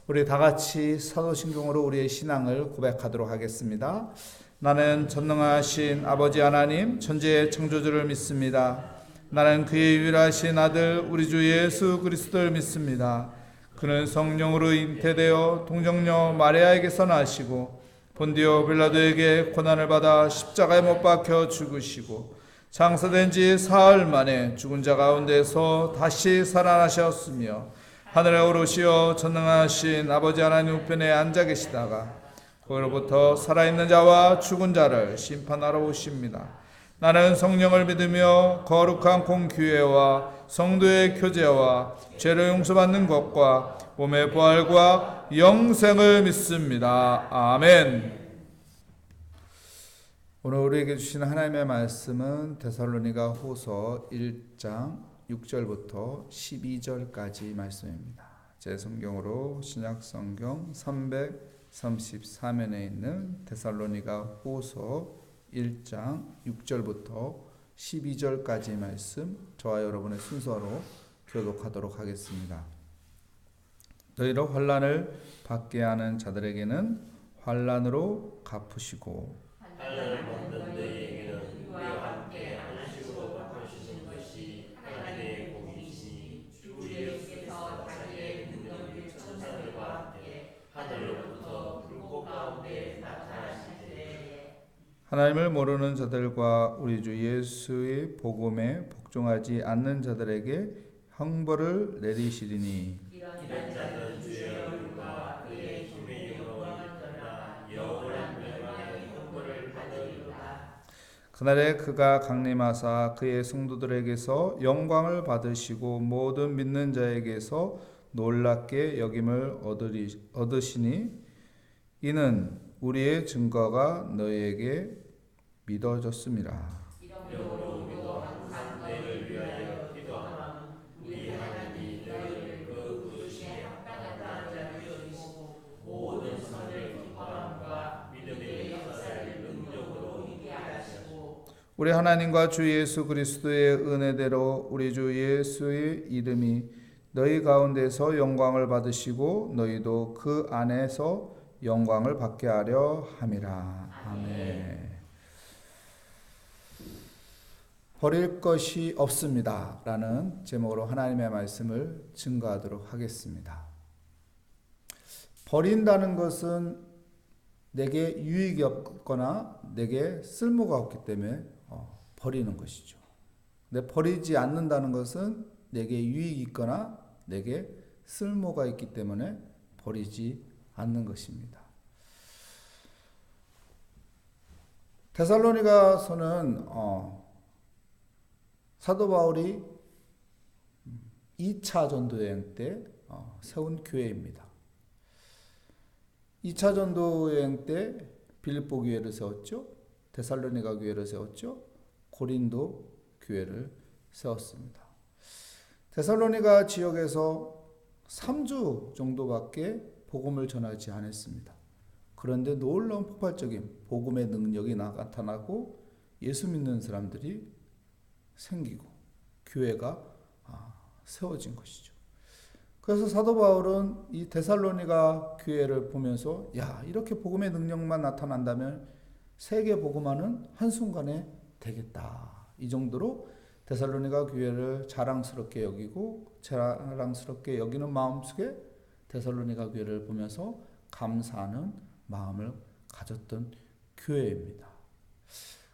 우리 다 같이 사도신경으로 우리의 신앙을 고백하도록 하겠습니다. 나는 전능하신 아버지 하나님 천지의 창조주를 믿습니다. 나는 그의 유일하신 아들 우리 주 예수 그리스도를 믿습니다. 그는 성령으로 잉태되어 동정녀 마리아에게서 나시고 본디오 빌라도에게 고난을 받아 십자가에 못 박혀 죽으시고 장사된 지 사흘 만에 죽은 자 가운데서 다시 살아나셨으며 하늘에 오르시어 전능하신 아버지 하나님 우편에 앉아 계시다가 거기로부터 살아있는 자와 죽은 자를 심판하러 오십니다. 나는 성령을 믿으며 거룩한 공교회와 성도의 교제와 죄를 용서받는 것과 몸의 부활과 영생을 믿습니다. 아멘. 오늘 우리에게 주신 하나님의 말씀은 데살로니가 후서 1장 6절부터 12절까지 말씀입니다. 제 성경으로 신약 성경 333면에 있는 데살로니가 후서 1장 6절부터 12절까지 말씀 저와 여러분의 순서로 교독하도록 하겠습니다. 너희로 환난을 받게 하는 자들에게는 환난으로 갚으시고 환난을 받는 너희에게는 우리와 함께 안식으로 갚아주시는 것이 하나님의 복이시니 주 예수께서 자기의 능력을 천사들과 함께 하늘로부터 불꽃 가운데 나타나실 때에 하나님을 모르는 자들과 우리 주 예수의 복음에 복종하지 않는 자들에게 형벌을 내리시리니 이런 자는 주의 얼굴과 그의 힘의 영광을 떠나 영원한 멸망의 형벌을 받으리로다. 그날에 그가 강림하사 그의 성도들에게서 영광을 받으시고 모든 믿는 자에게서 놀랍게 여김을 얻으시니 이는 우리의 증거가 너희에게 믿어졌음이라. 이러므로 우리도 항상 너희를 위하여 기도하노니 우리 하나님이 너희를 그 부르심에 합당한 자로 여기시고 모든 선을 기뻐함과 믿음의 역사를 능력으로 있게 하시고 우리 하나님과 주 예수 그리스도의 은혜대로 우리 주 예수의 이름이 너희 가운데서 영광을 받으시고 너희도 그 안에서 영광을 받게 하려 함이라. 아멘. 버릴 것이 없습니다 라는 제목으로 하나님의 말씀을 증거하도록 하겠습니다. 버린다는 것은 내게 유익이 없거나 내게 쓸모가 없기 때문에 버리는 것이죠. 근데 버리지 않는다는 것은 내게 유익이 있거나 내게 쓸모가 있기 때문에 버리지 않는 것입니다. 데살로니가서는 사도 바울이 2차 전도 여행 때 세운 교회입니다. 2차 전도 여행 때 빌립보 교회를 세웠죠. 데살로니가 교회를 세웠죠. 고린도 교회를 세웠습니다. 데살로니가 지역에서 3주 정도밖에 복음을 전하지 않았습니다. 그런데 놀라운 폭발적인 복음의 능력이 나타나고 예수 믿는 사람들이 생기고 교회가 세워진 것이죠. 그래서 사도 바울은 이 데살로니가 교회를 보면서 야, 이렇게 복음의 능력만 나타난다면 세계 복음화는 한순간에 되겠다. 이 정도로 데살로니가 교회를 자랑스럽게 여기고 자랑스럽게 여기는 마음속에 데살로니가 교회를 보면서 감사하는 마음을 가졌던 교회입니다.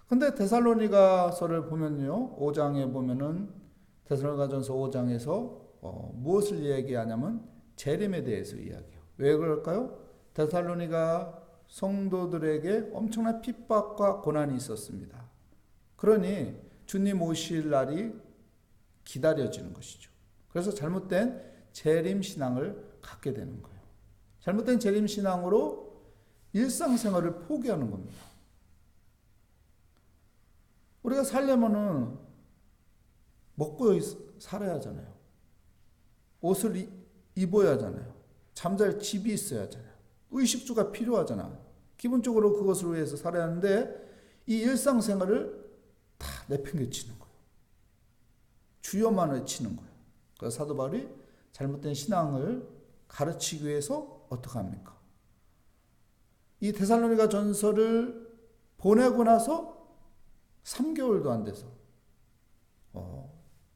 근데 데살로니가서를 보면요, 5장에 보면은 데살로니가전서 5장에서 무엇을 이야기하냐면 재림에 대해서 이야기해요. 왜 그럴까요? 데살로니가 성도들에게 엄청난 핍박과 고난이 있었습니다. 그러니 주님 오실 날이 기다려지는 것이죠. 그래서 잘못된 재림 신앙을 갖게 되는 거예요. 잘못된 재림 신앙으로 일상생활을 포기하는 겁니다. 우리가 살려면은 먹고 살아야 하잖아요. 옷을 입어야 하잖아요. 잠잘 집이 있어야 하잖아요. 의식주가 필요하잖아. 기본적으로 그것을 위해서 살아야 하는데 이 일상생활을 다 내팽개치는 거예요. 주여만 외치는 거예요. 그래서 사도 바울이 잘못된 신앙을 가르치기 위해서 어떡합니까? 이 데살로니가 전서를 보내고 나서 3개월도 안 돼서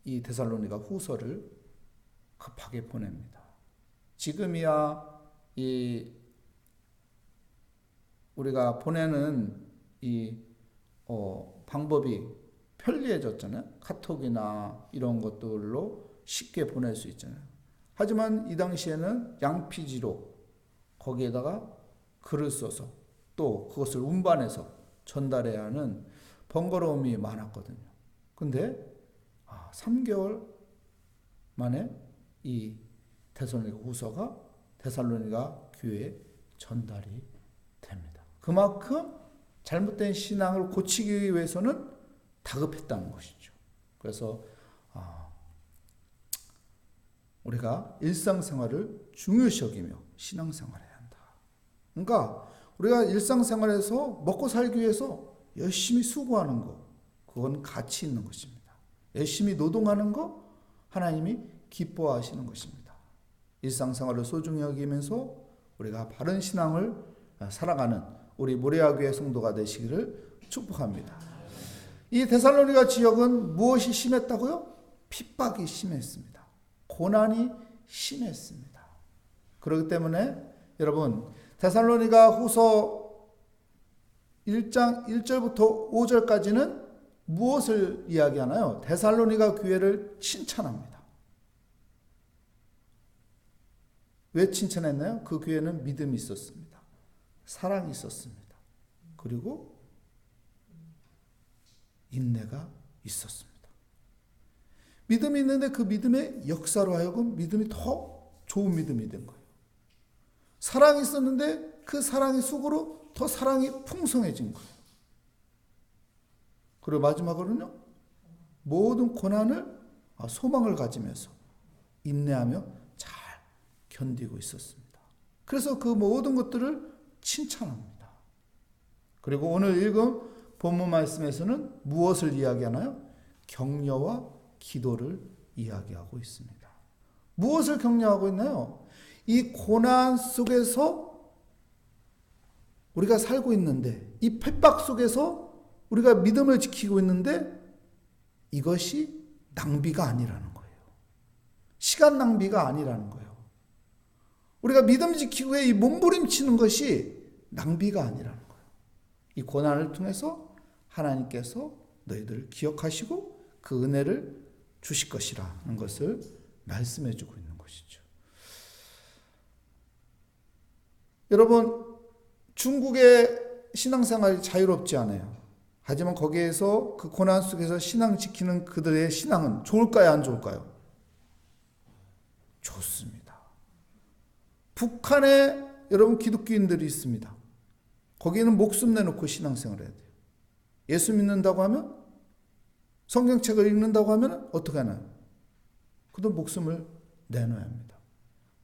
이 데살로니가 후서를 급하게 보냅니다. 지금이야 우리가 보내는 방법이 편리해졌잖아요. 카톡이나 이런 것들로 쉽게 보낼 수 있잖아요. 하지만 이 당시에는 양피지로 거기에다가 글을 써서 또 그것을 운반해서 전달해야 하는 번거로움이 많았거든요. 근데 3개월 만에 이 데살로니가 후서가 데살로니가 교회에 전달이 됩니다. 그만큼 잘못된 신앙을 고치기 위해서는 다급했다는 것이죠. 그래서 우리가 일상생활을 중요시 여기며 신앙생활을 해야 한다. 그러니까 우리가 일상생활에서 먹고 살기 위해서 열심히 수고하는 거, 그건 가치 있는 것입니다. 열심히 노동하는 거, 하나님이 기뻐하시는 것입니다. 일상생활을 소중히 여기면서 우리가 바른 신앙을 살아가는 우리 모레아교회 성도가 되시기를 축복합니다. 이 데살로니가 지역은 무엇이 심했다고요? 핍박이 심했습니다. 고난이 심했습니다. 그렇기 때문에 여러분, 데살로니가 후서 1장 1절부터 5절까지는 무엇을 이야기하나요? 데살로니가 교회를 칭찬합니다. 왜 칭찬했나요? 그 교회는 믿음이 있었습니다. 사랑이 있었습니다. 그리고 인내가 있었습니다. 믿음이 있는데 그 믿음의 역사로 하여금 믿음이 더 좋은 믿음이 된 거예요. 사랑이 있었는데 그 사랑의 속으로 더 사랑이 풍성해진 거예요. 그리고 마지막으로는요, 모든 고난을 소망을 가지면서 인내하며 잘 견디고 있었습니다. 그래서 그 모든 것들을 칭찬합니다. 그리고 오늘 읽은 본문 말씀에서는 무엇을 이야기하나요? 격려와 기도를 이야기하고 있습니다. 무엇을 격려하고 있나요? 이 고난 속에서 우리가 살고 있는데, 이 핍박 속에서 우리가 믿음을 지키고 있는데 이것이 낭비가 아니라는 거예요. 시간 낭비가 아니라는 거예요. 우리가 믿음 지키기 위해 이 몸부림치는 것이 낭비가 아니라는 거예요. 이 고난을 통해서 하나님께서 너희들을 기억하시고 그 은혜를 주실 것이라는 것을 말씀해 주고 있는 것이죠. 여러분, 중국의 신앙생활이 자유롭지 않아요. 하지만 거기에서 그 고난 속에서 신앙 지키는 그들의 신앙은 좋을까요? 안 좋을까요? 좋습니다. 북한에 여러분 기독교인들이 있습니다. 거기는 목숨 내놓고 신앙생활을 해야 돼요. 예수 믿는다고 하면, 성경책을 읽는다고 하면 어떻게 하나요? 그들 목숨을 내놔야 합니다.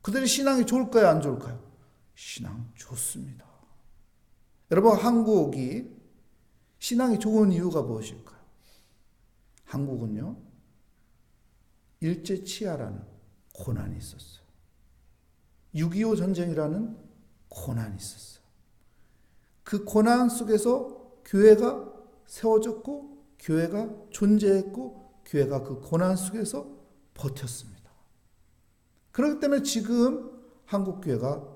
그들의 신앙이 좋을까요? 안 좋을까요? 신앙 좋습니다. 여러분, 한국이 신앙이 좋은 이유가 무엇일까요? 한국은요, 일제치하라는 고난이 있었어요. 6.25 전쟁이라는 고난이 있었어요. 그 고난 속에서 교회가 세워졌고, 교회가 존재했고, 교회가 그 고난 속에서 버텼습니다. 그렇기 때문에 지금 한국교회가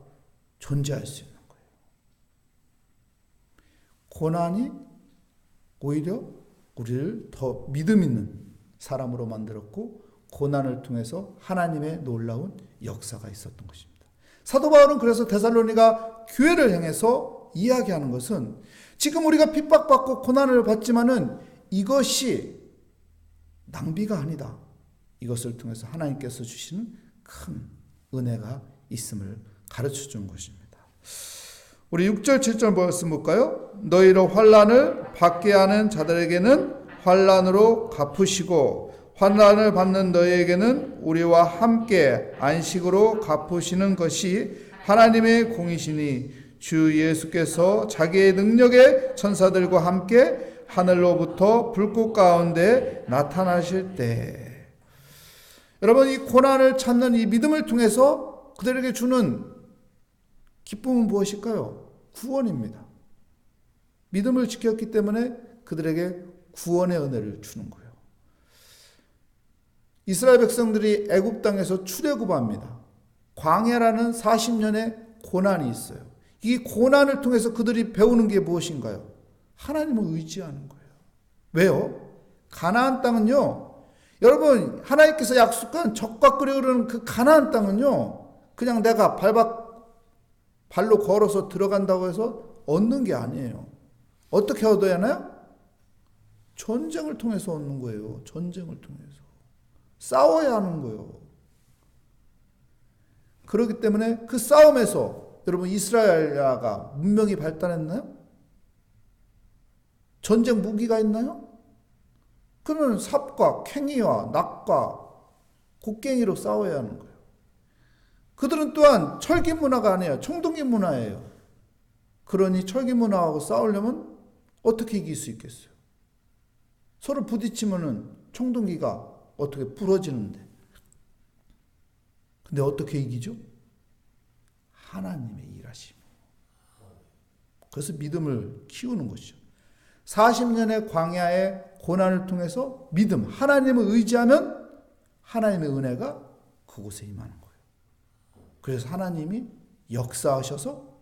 존재할 수 있는 거예요. 고난이 오히려 우리를 더 믿음 있는 사람으로 만들었고, 고난을 통해서 하나님의 놀라운 역사가 있었던 것입니다. 사도 바울은 그래서 데살로니가 교회를 향해서 이야기하는 것은, 지금 우리가 핍박받고 고난을 받지만은 이것이 낭비가 아니다. 이것을 통해서 하나님께서 주시는 큰 은혜가 있음을 가르쳐 준 것입니다. 우리 6절 7절 말씀 볼까요? 너희로 환난을 받게 하는 자들에게는 환난으로 갚으시고 환난을 받는 너희에게는 우리와 함께 안식으로 갚으시는 것이 하나님의 공이시니, 주 예수께서 자기의 능력의 천사들과 함께 하늘로부터 불꽃 가운데 나타나실 때, 여러분, 이 고난을 찾는 이 믿음을 통해서 그들에게 주는 기쁨은 무엇일까요? 구원입니다. 믿음을 지켰기 때문에 그들에게 구원의 은혜를 주는 거예요. 이스라엘 백성들이 애굽 땅에서 출애굽합니다. 광야라는 40년의 고난이 있어요. 이 고난을 통해서 그들이 배우는 게 무엇인가요? 하나님을 의지하는 거예요. 왜요? 가나안 땅은요, 여러분, 하나님께서 약속한 적과 끓여 흐르는 그 가나안 땅은요, 그냥 내가 발로 걸어서 들어간다고 해서 얻는 게 아니에요. 어떻게 얻어야 하나요? 전쟁을 통해서 얻는 거예요. 전쟁을 통해서. 싸워야 하는 거예요. 그렇기 때문에 그 싸움에서 여러분 이스라엘야가 문명이 발달했나요? 전쟁 무기가 있나요? 그러면 삽과 괭이와 낙과 곡괭이로 싸워야 하는 거예요. 그들은 또한 철기 문화가 아니에요. 청동기 문화예요. 그러니 철기 문화하고 싸우려면 어떻게 이길 수 있겠어요? 서로 부딪히면은 청동기가 어떻게 부러지는데. 근데 어떻게 이기죠? 하나님의 일하심. 그래서 믿음을 키우는 것이죠. 40년의 광야의 고난을 통해서 믿음, 하나님을 의지하면 하나님의 은혜가 그곳에 임하는 거예요. 그래서 하나님이 역사하셔서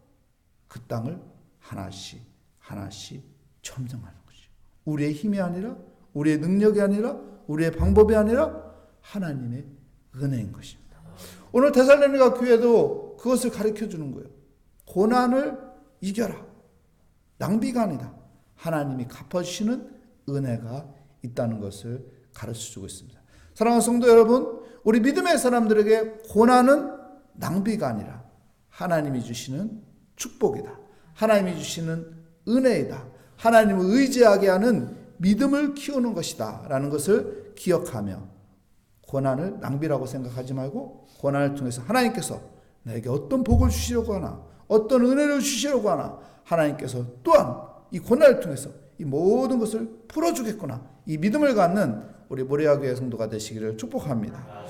그 땅을 하나씩 하나씩 점령하는 거죠. 우리의 힘이 아니라, 우리의 능력이 아니라, 우리의 방법이 아니라 하나님의 은혜인 것입니다. 오늘 데살로니가 교회도 그것을 가르쳐 주는 거예요. 고난을 이겨라. 낭비가 아니다. 하나님이 갚아주시는 은혜가 있다는 것을 가르쳐주고 있습니다. 사랑하는 성도 여러분, 우리 믿음의 사람들에게 고난은 낭비가 아니라 하나님이 주시는 축복이다. 하나님이 주시는 은혜이다. 하나님을 의지하게 하는 믿음을 키우는 것이다 라는 것을 기억하며 고난을 낭비라고 생각하지 말고 고난을 통해서 하나님께서 나에게 어떤 복을 주시려고 하나, 어떤 은혜를 주시려고 하나, 하나님께서 또한 이 고난을 통해서 이 모든 것을 풀어주겠구나, 이 믿음을 갖는 우리 모래아교회 성도가 되시기를 축복합니다.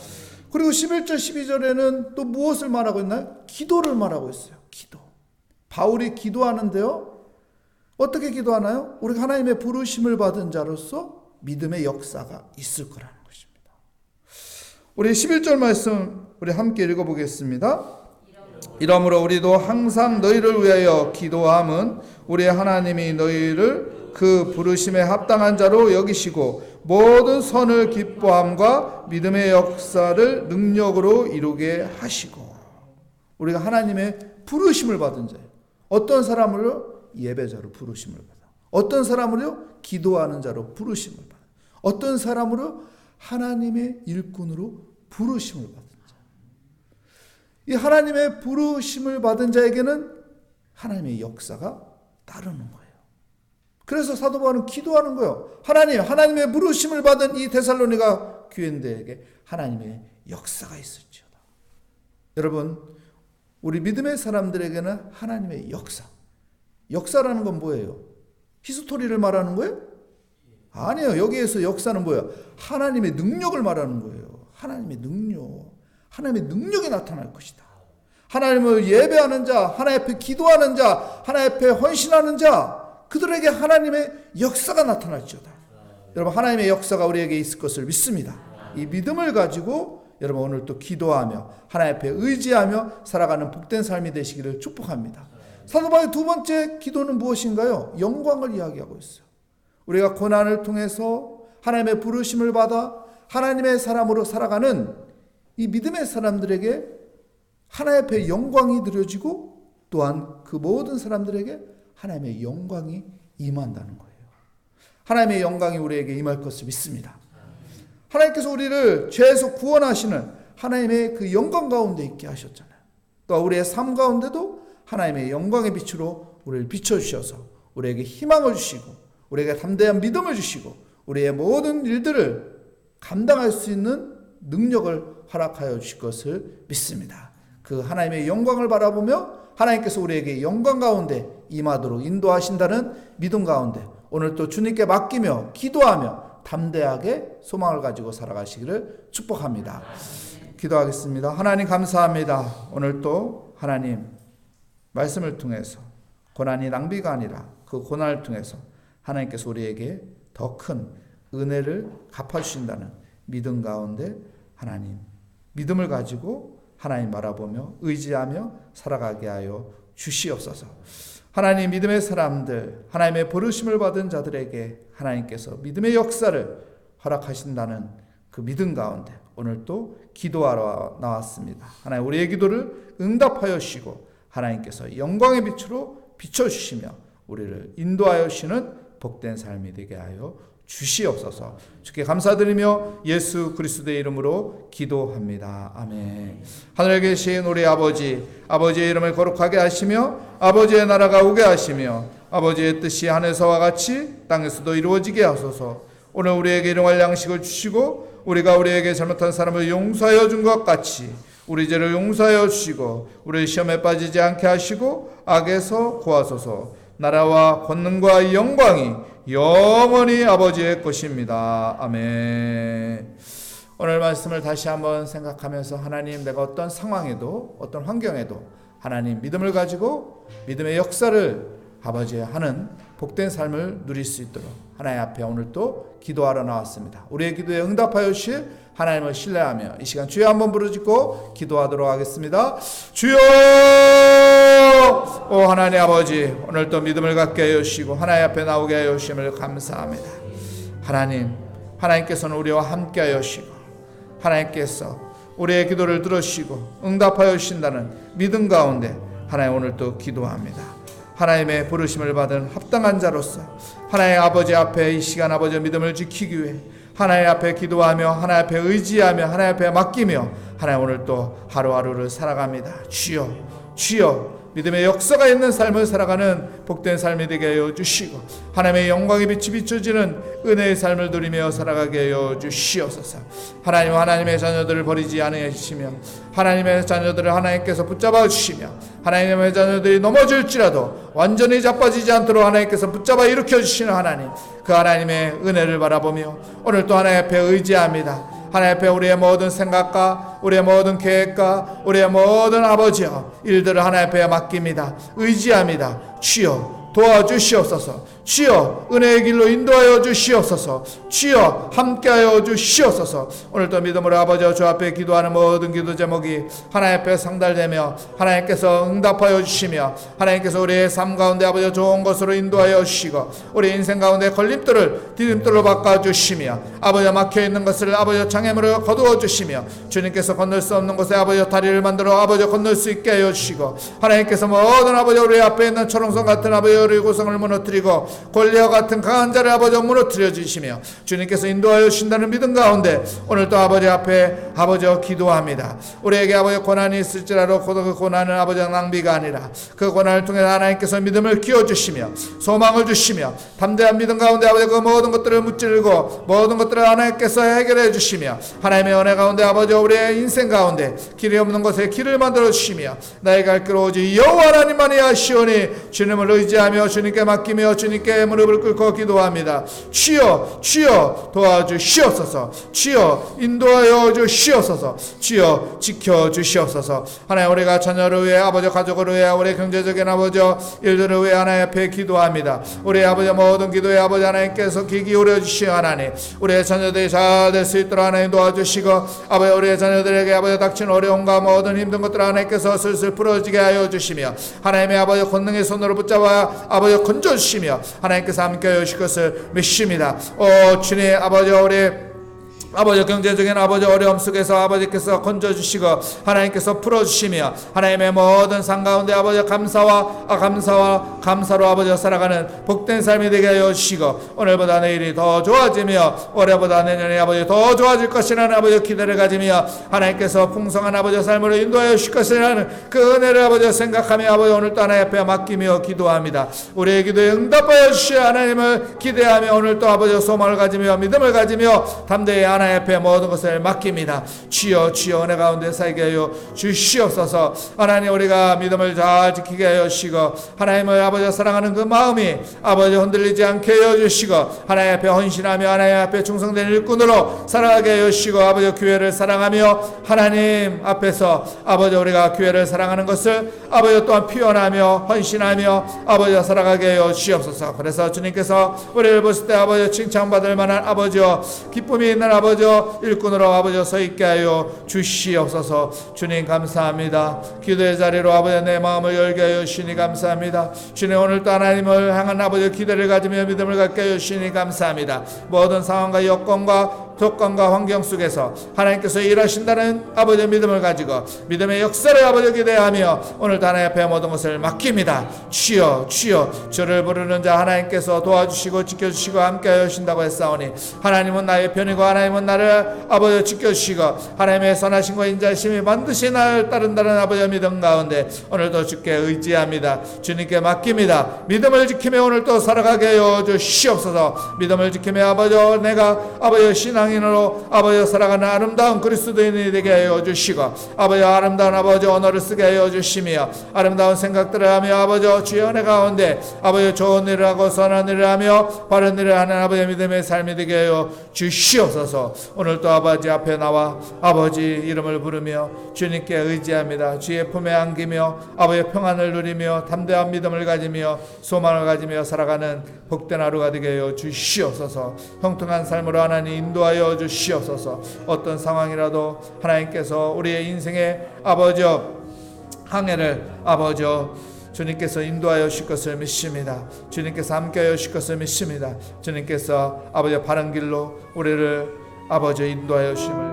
그리고 11절 12절에는 또 무엇을 말하고 있나요? 기도를 말하고 있어요. 기도. 바울이 기도하는데요, 어떻게 기도하나요? 우리가 하나님의 부르심을 받은 자로서 믿음의 역사가 있을 거라는 것입니다. 우리 11절 말씀 우리 함께 읽어보겠습니다. 이러므로 우리도 항상 너희를 위하여 기도함은 우리 하나님이 너희를 그 부르심에 합당한 자로 여기시고 모든 선을 기뻐함과 믿음의 역사를 능력으로 이루게 하시고. 우리가 하나님의 부르심을 받은 자예요. 어떤 사람을요? 예배자로 부르심을 받아. 어떤 사람을요? 기도하는 자로 부르심을 받아. 어떤 사람으로? 하나님의 일꾼으로 부르심을 받은 자. 이 하나님의 부르심을 받은 자에게는 하나님의 역사가 따르는 거예요. 그래서 사도 바울은 기도하는 거예요. 하나님의 부르심을 받은 이 데살로니가 교인들에게 하나님의 역사가 있을지어다. 여러분, 우리 믿음의 사람들에게는 하나님의 역사라는 건 뭐예요? 히스토리를 말하는 거예요? 아니에요. 여기에서 역사는 뭐예요? 하나님의 능력을 말하는 거예요. 하나님의 능력이 나타날 것이다. 하나님을 예배하는 자, 하나님 앞에 기도하는 자, 하나님 앞에 헌신하는 자, 그들에게 하나님의 역사가 나타날지어다. 여러분, 하나님의 역사가 우리에게 있을 것을 믿습니다. 이 믿음을 가지고 여러분 오늘 또 기도하며 하나님 앞에 의지하며 살아가는 복된 삶이 되시기를 축복합니다. 사도 바울의 두 번째 기도는 무엇인가요? 영광을 이야기하고 있어요. 우리가 고난을 통해서 하나님의 부르심을 받아 하나님의 사람으로 살아가는 이 믿음의 사람들에게 하나님 앞에 영광이 드려지고 또한 그 모든 사람들에게 하나님의 영광이 임한다는 거예요. 하나님의 영광이 우리에게 임할 것을 믿습니다. 하나님께서 우리를 죄에서 구원하시는 하나님의 그 영광 가운데 있게 하셨잖아요. 또 우리의 삶 가운데도 하나님의 영광의 빛으로 우리를 비춰주셔서 우리에게 희망을 주시고 우리에게 담대한 믿음을 주시고 우리의 모든 일들을 감당할 수 있는 능력을 허락하여 주실 것을 믿습니다. 그 하나님의 영광을 바라보며 하나님께서 우리에게 영광 가운데 임하도록 인도하신다는 믿음 가운데 오늘 또 주님께 맡기며 기도하며 담대하게 소망을 가지고 살아가시기를 축복합니다. 기도하겠습니다. 하나님 감사합니다. 오늘 또 하나님 말씀을 통해서 고난이 낭비가 아니라 그 고난을 통해서 하나님께서 우리에게 더 큰 은혜를 갚아주신다는 믿음 가운데 하나님 믿음을 가지고 하나님 바라보며 의지하며 살아가게 하여 주시옵소서. 하나님 믿음의 사람들, 하나님의 부르심을 받은 자들에게 하나님께서 믿음의 역사를 허락하신다는 그 믿음 가운데 오늘 또 기도하러 나왔습니다. 하나님 우리의 기도를 응답하여 주시고 하나님께서 영광의 빛으로 비춰주시며 우리를 인도하여 주시는 복된 삶이 되게 하여 주시옵소서. 주께 감사드리며 예수 그리스도의 이름으로 기도합니다. 아멘. 하늘에 계신 우리 아버지, 아버지의 이름을 거룩하게 하시며 아버지의 나라가 오게 하시며 아버지의 뜻이 하늘에서와 같이 땅에서도 이루어지게 하소서. 오늘 우리에게 일용할 양식을 주시고 우리가 우리에게 잘못한 사람을 용서하여 준 것 같이 우리 죄를 용서하여 주시고 우리를 시험에 빠지지 않게 하시고 악에서 구하소서. 나라와 권능과 영광이 영원히 아버지의 것입니다. 아멘. 오늘 말씀을 다시 한번 생각하면서 하나님 내가 어떤 상황에도 어떤 환경에도 하나님 믿음을 가지고 믿음의 역사를 아버지 하는 복된 삶을 누릴 수 있도록 하나님 앞에 오늘 또 기도하러 나왔습니다. 우리의 기도에 응답하여 주실 하나님을 신뢰하며 이 시간 주여 한번 부르짖고 기도하도록 하겠습니다. 주여! 오 하나님 아버지 오늘 또 믿음을 갖게 하여 주시고 하나님 앞에 나오게 하여 주심을 감사합니다. 하나님께서는 우리와 함께 하여 주시고 하나님께서 우리의 기도를 들으시고 응답하여 주신다는 믿음 가운데 하나님 오늘 또 기도합니다. 하나님의 부르심을 받은 합당한 자로서 하나님 아버지 앞에 이 시간 아버지의 믿음을 지키기 위해 하나님 앞에 기도하며 하나님 앞에 의지하며 하나님 앞에 맡기며 하나님 오늘 또 하루하루를 살아갑니다. 주여 믿음의 역사가 있는 삶을 살아가는 복된 삶이 되게 하여 주시고 하나님의 영광의 빛이 비춰지는 은혜의 삶을 누리며 살아가게 하여 주시옵소서. 하나님의 자녀들을 버리지 않으시며 하나님의 자녀들을 하나님께서 붙잡아 주시며 하나님의 자녀들이 넘어질지라도 완전히 자빠지지 않도록 하나님께서 붙잡아 일으켜 주시는 하나님, 그 하나님의 은혜를 바라보며 오늘 또 하나님 앞에 의지합니다. 하나님 앞에 우리의 모든 생각과 우리의 모든 계획과 우리의 모든 아버지여 일들을 하나님 앞에 맡깁니다. 의지합니다. 주여 도와주시옵소서. 주여 은혜의 길로 인도하여 주시옵소서. 주여 함께하여 주시옵소서. 오늘도 믿음으로 아버지와 주 앞에 기도하는 모든 기도 제목이 하나님 앞에 상달되며 하나님께서 응답하여 주시며 하나님께서 우리의 삶 가운데 아버지 좋은 것으로 인도하여 주시고 우리 인생 가운데 걸림돌을 디딤돌로 바꿔주시며 아버지 막혀있는 것을 아버지 장애물을 거두어 주시며 주님께서 건널 수 없는 곳에 아버지 다리를 만들어 아버지 건널 수 있게 하여 주시고 하나님께서 모든 아버지 우리 앞에 있는 초롱성 같은 아버지 우리 고성을 무너뜨리고 골리앗 같은 강한 자를 아버지 무너뜨려 주시며 주님께서 인도하여 주신다는 믿음 가운데 오늘 또 아버지 앞에 아버지 기도합니다. 우리에게 아버지 고난이 있을지라도 그 고난은 아버지 낭비가 아니라 그 고난을 통해 하나님께서 믿음을 키워주시며 소망을 주시며 담대한 믿음 가운데 아버지 그 모든 것들을 무찌르고 모든 것들을 하나님께서 해결해 주시며 하나님의 은혜 가운데 아버지 우리의 인생 가운데 길이 없는 곳에 길을 만들어 주시며 나의 갈 길 오직 여호와 하나님만이 하시오니 주님을 의지하며 주님께 맡기며 주님께 무릎을 꿇고 기도합니다. 주여 도와주시옵소서. 주여 인도하여 주시옵소서. 주여 지켜주시옵소서. 하나님 우리가 자녀를 위해 아버지 가족을 위해 우리 경제적인 아버지 일들을 위해 하나님 앞에 기도합니다. 우리 아버지 모든 기도에 아버지 하나님께서 귀 기울여 주시오. 하나님 우리의 자녀들이 잘 될 수 있도록 하나님 도와주시고 아버지 우리의 자녀들에게 아버지 닥친 어려움과 모든 힘든 것들을 하나님께서 슬슬 풀어지게 하여 주시며 하나님의 아버지 권능의 손으로 붙잡아 아버지 건져주시며 하나님께서 함께하여 주실 것을 믿습니다. 오 주님 아버지 우리 아버지 경제적인 아버지 어려움 속에서 아버지께서 건져주시고 하나님께서 풀어주시며 하나님의 모든 삶 가운데 아버지 감사로 아버지 살아가는 복된 삶이 되게 하여 주시고 오늘보다 내일이 더 좋아지며 올해보다 내년에 아버지 더 좋아질 것이라는 아버지 기대를 가지며 하나님께서 풍성한 아버지 삶으로 인도하여 주실 것이라는 그 은혜를 아버지 생각하며 아버지 오늘 또 하나님 앞에 맡기며 기도합니다. 우리의 기도에 응답하여 주시어 하나님을 기대하며 오늘 또 아버지 소망을 가지며 믿음을 가지며 담대히 하나님 하나님 앞에 모든 것을 맡깁니다. 주여 은혜 가운데 살게 하여 주시옵소서. 하나님 우리가 믿음을 잘 지키게 하여 주시고 하나님을 아버지 사랑하는 그 마음이 아버지 흔들리지 않게 하여 주시고 하나님 앞에 헌신하며 하나님 앞에 충성된 일꾼으로 살아가게 하여 주시고 아버지 교회를 사랑하며 하나님 앞에서 아버지 우리가 교회를 사랑하는 것을 아버지 또한 표현하며 헌신하며 아버지 살아가게 하여 주시옵소서. 그래서 주님께서 우리를 보실 때 아버지 칭찬받을 만한 아버지여 기쁨이 있는 아버지여 일꾼으로 아버지여 서 있게 하여 주시옵소서. 주님 감사합니다. 기도의 자리로 아버지 내 마음을 열게 하여 주시니 감사합니다. 주님 오늘도 하나님을 향한 아버지 기대를 가지며 믿음을 갖게 하여 주시니 감사합니다. 모든 상황과 여건과 조건과 환경 속에서 하나님께서 일하신다는 아버지의 믿음을 가지고 믿음의 역사를 아버지 기대하며 오늘도 하나님 앞에 모든 것을 맡깁니다. 주여 주를 부르는 자 하나님께서 도와주시고 지켜주시고 함께하여 주신다고 했사오니 하나님은 나의 편이고 하나님은 나를 아버지 지켜주시고 하나님의 선하심과 인자심이 반드시 나를 따른다는 아버지의 믿음 가운데 오늘도 주께 의지합니다. 주님께 맡깁니다. 믿음을 지키며 오늘도 살아가게 하여 주시옵소서. 믿음을 지키며 아버지 내가 아버지 신앙인으로 아버지 살아가는 아름다운 그리스도인이 되게 하여 주시고 아버지 아름다운 아버지 언어를 쓰게 하여 주시며 아름다운 생각들을 하며 아버지 주의 은혜 가운데 아버지 좋은 일을 하고 선한 일을 하며 바른 일을 하는 아버지 믿음의 삶이 되게 하여 주시옵소서. 오늘도 아버지 앞에 나와 아버지 이름을 부르며 주님께 의지합니다. 주의 품에 안기며 아버지의 평안을 누리며 담대한 믿음을 가지며 소망을 가지며 살아가는 복된 하루가 되게 하여 주시옵소서. 형통한 삶으로 하나님 인도하여 주시옵소서. 어떤 상황이라도 하나님께서 우리의 인생의 아버지 항해를 아버지 주님께서 인도하여 주실 것을 믿습니다. 주님께서 함께하여 주실 것을 믿습니다. 주님께서 아버지 바른 길로 우리를 아버지 인도하여 주심을